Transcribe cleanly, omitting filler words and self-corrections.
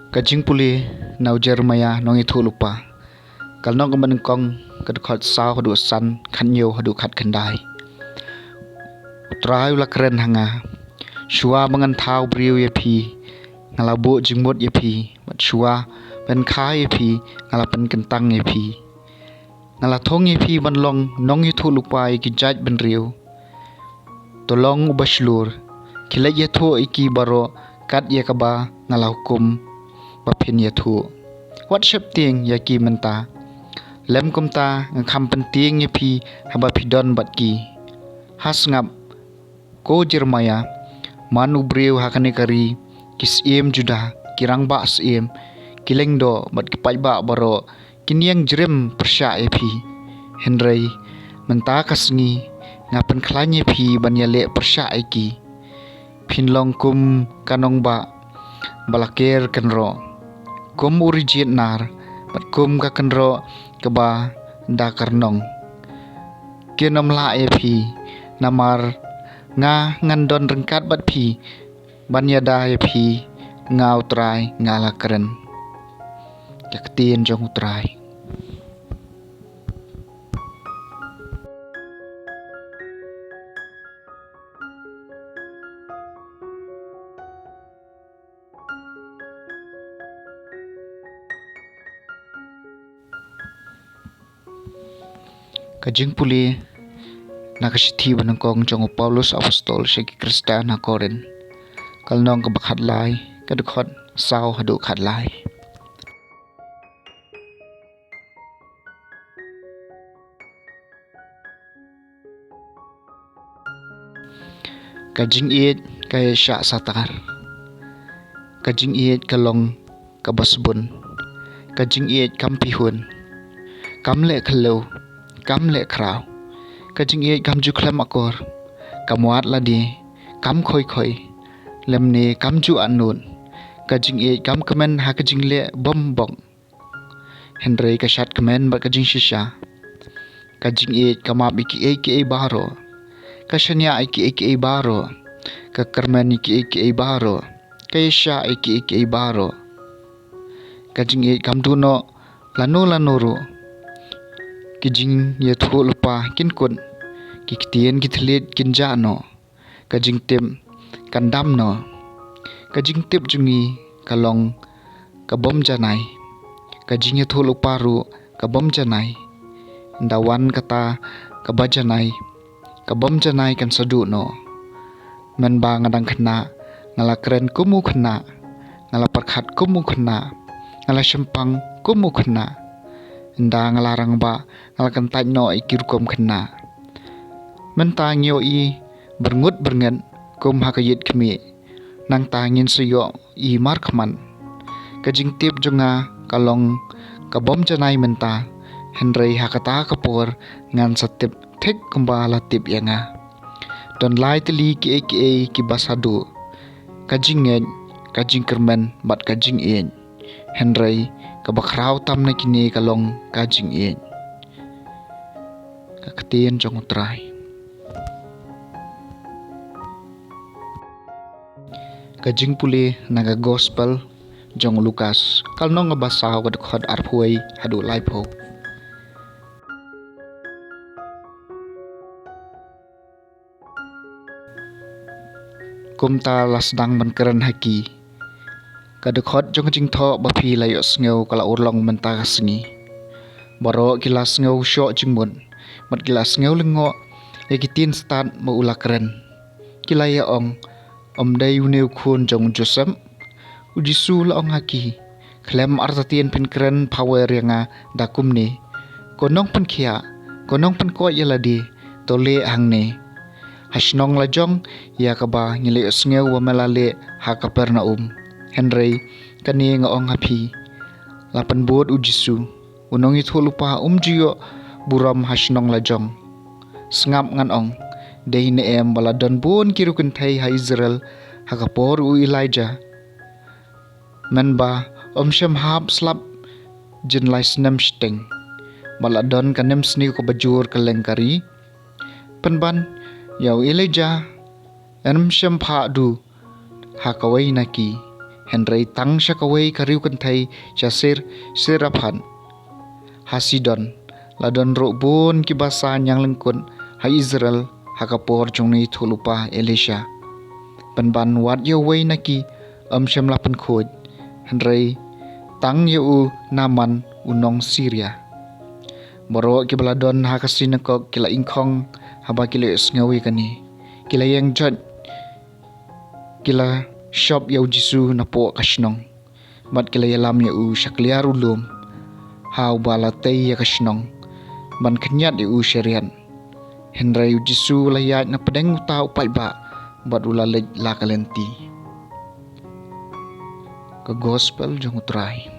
Kajing puli nau Jeremiah nong itu lupa. Kal nong kemen kong kedekot sao hadu san kanyo hadu kat kendai. Utrai ula keren hanga. Shua mangan thau briu ye pi. Ngalabu jingmut ye pi. Mat shua pen kai ye pi. Ngalapen kentang ye pi. Ngalathong ye pi ban long nong itu lupa iki jaj ben riu. Tolong ubashlur. Kilai ye thu iki baro kat ye kaba ngalahukum bapin ye thu. Wat shep ting ye ki menta. Lem kumta ngam penting ye pi haba pidon bat ki. Has ngap ko Jeremiah manu briu hakane kari kis iem juda kirang ba iem kileng do bat kipai ba baro kiniang jerem persya ye pi. Henry menta kasngi ngapen klanye pi ban ye le persya iki. Pinlong kum kanong ba balaker kenro kum urijit nar bat kum ka kenro keba da karnong kinom la ep namar nga ngandon rengkat bat pi ban ya da ep ngau trai ngala keren yaktien jong trai. Kajing puli nakasithi banangkong jong Paulus apostol syaki Krista na Korin kalnong kabakhat lai kadukot sao hadu khat lai. Kajing iit kay sya satar. Kajing iit kalong kabasbun. Kajing iit kampihun. Kamle kalau kam le krau kajing ye kam ju klam akor kamwat ladi kam khoi khoi lemne kam ju anun kajing ye kam kemen ha kajing le bom bong Henry kashat kemen ba kajing shisha kajing ye kamap iki baro kashanya iki baro ka kermen iki baro kaisha iki baro kajing ye kam duno lanu kijing ye thu lupa kin kun kikitien kitlit kinja no kajing tim kandam no kajing tip jungi kalong kabom janai kajing ye thu lupa ru kabom janai dawan kata kabajanai kabom janai kan sadu no men ba ngadang khna ngala keren kumu khna ngala parkhat kumu khna ngala sempang kumu khna nda ngalarang ba ngalakan no ikirukom kena menta ngyo i berngen kum hakayit kemi nang tangin suyo i markman kajing tip junga kalong kabom janai menta Henry hakata kapor ngan satip thik kumbala tip yanga don lai teli ki basadu kajing kermen bat kajing in Henry kabakrau tam na kini kalong kajing in kakatien jong utrai. Kajing puli naga gospel jong Lukas kalnong ngabasaw kadukod arpuay hadu laipo. Kumta lasdang menkeren haki kadukot jong jing tho bapi layos ngeu kala urlong menta kasngi baro kilas ngeu syok jingmun mat kilas ngeu lengo yakitin start mo ula keren kilaya ong dai uneu khun jong Joseph ujisu la ong haki klem artatien pin keren power yanga dakumni konong pen khia konong pen ko yaladi tole hangne hasnong lajong ya kaba ngile ngeu wa melale ha Kapernaum Henry kani ngaong hapi lapan buat ujisu unong itu lupa jiyo buram hasnong lajong sengap ngan ong dehine em baladon bun kiru kentai ha Israel ha kapor u Elijah menba shem hab slap jin lai snem steng baladon kanem sni ko bajur kalengkari penban yau Elijah shem pha du ha kawai naki Henry tang syakaway kariu kentai jasir sirapan Hasidon ladon rokbun kibasan yang lengkun ha Israel hakapor jongni thulupa Elisha ban wat yaway naki syamlapan khod Henry tang yu naman unong Syria Boro kibaladon hakasinakok kila ingkong haba kila ngawi kani kila yang jod kila shop yau jisu napo kasnong mat kila yalam yau syakliar ulum hau bala tei ya kasnong ban kenyat yau syarian Henry jisu layat na pedeng utau pai ba bat ulalej la kalenti ke gospel jong utrai